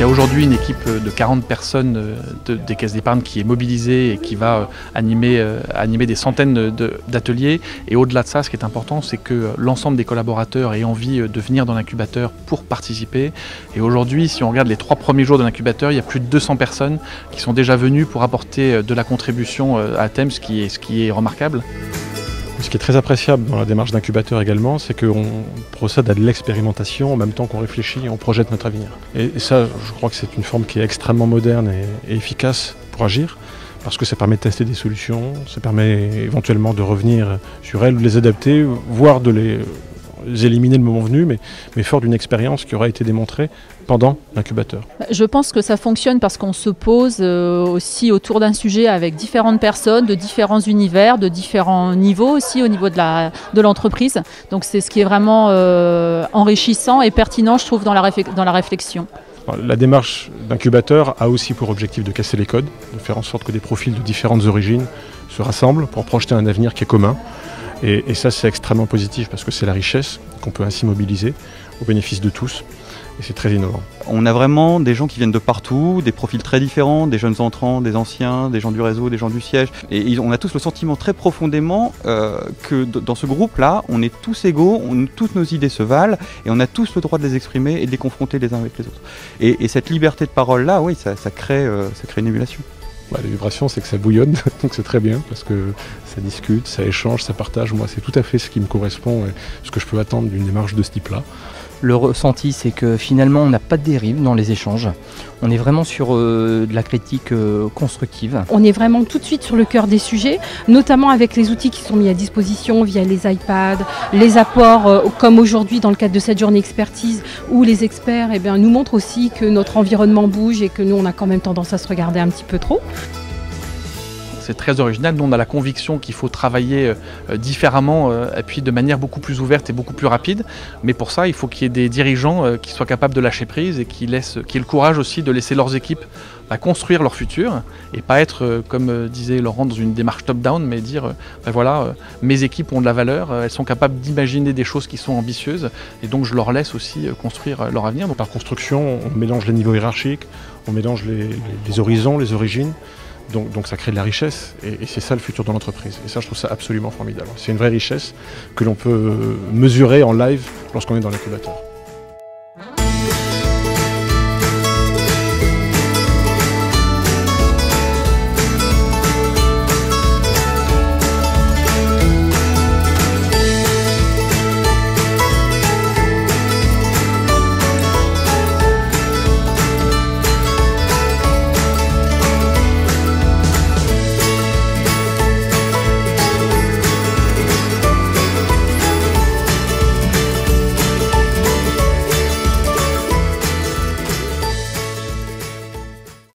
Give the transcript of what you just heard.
a aujourd'hui une équipe de 40 personnes des caisses d'épargne qui est mobilisée et qui va animer des centaines d'ateliers. Et au-delà de ça, ce qui est important, c'est que l'ensemble des collaborateurs aient envie de venir dans l'incubateur pour participer. Et aujourd'hui, si on regarde les 3 premiers jours de l'incubateur, il y a plus de 200 personnes qui sont déjà venues pour apporter de la contribution à thème, ce qui est remarquable. Ce qui est très appréciable dans la démarche d'incubateur également, c'est qu'on procède à de l'expérimentation en même temps qu'on réfléchit et on projette notre avenir. Et ça, je crois que c'est une forme qui est extrêmement moderne et efficace pour agir, parce que ça permet de tester des solutions, ça permet éventuellement de revenir sur elles, de les adapter, voire de les éliminer le moment venu, mais fort d'une expérience qui aura été démontrée pendant l'incubateur. Je pense que ça fonctionne parce qu'on se pose aussi autour d'un sujet avec différentes personnes, de différents univers, de différents niveaux aussi au niveau de l'entreprise. Donc c'est ce qui est vraiment enrichissant et pertinent, je trouve, dans la réflexion. La démarche d'incubateur a aussi pour objectif de casser les codes, de faire en sorte que des profils de différentes origines se rassemblent pour projeter un avenir qui est commun. Et ça, c'est extrêmement positif parce que c'est la richesse qu'on peut ainsi mobiliser au bénéfice de tous. Et c'est très innovant. On a vraiment des gens qui viennent de partout, des profils très différents, des jeunes entrants, des anciens, des gens du réseau, des gens du siège. Et on a tous le sentiment très profondément que dans ce groupe-là, on est tous égaux, toutes nos idées se valent et on a tous le droit de les exprimer et de les confronter les uns avec les autres. Et cette liberté de parole-là, oui, ça crée une émulation. Les vibrations, c'est que ça bouillonne, donc c'est très bien parce que ça discute, ça échange, ça partage. Moi, c'est tout à fait ce qui me correspond et ce que je peux attendre d'une démarche de ce type-là. Le ressenti, c'est que finalement, on n'a pas de dérive dans les échanges. On est vraiment sur de la critique constructive. On est vraiment tout de suite sur le cœur des sujets, notamment avec les outils qui sont mis à disposition via les iPads, les apports comme aujourd'hui dans le cadre de cette journée expertise où les experts nous montrent aussi que notre environnement bouge et que nous, on a quand même tendance à se regarder un petit peu trop. C'est très original. Nous, on a la conviction qu'il faut travailler différemment et puis de manière beaucoup plus ouverte et beaucoup plus rapide. Mais pour ça, il faut qu'il y ait des dirigeants qui soient capables de lâcher prise et qui aient le courage aussi de laisser leurs équipes construire leur futur et pas être, comme disait Laurent, dans une démarche top-down, mais dire voilà, mes équipes ont de la valeur, elles sont capables d'imaginer des choses qui sont ambitieuses et donc je leur laisse aussi construire leur avenir. Par construction, on mélange les niveaux hiérarchiques, on mélange les horizons, les origines. Donc ça crée de la richesse et c'est ça le futur de l'entreprise. Et ça, je trouve ça absolument formidable. C'est une vraie richesse que l'on peut mesurer en live lorsqu'on est dans l'incubateur.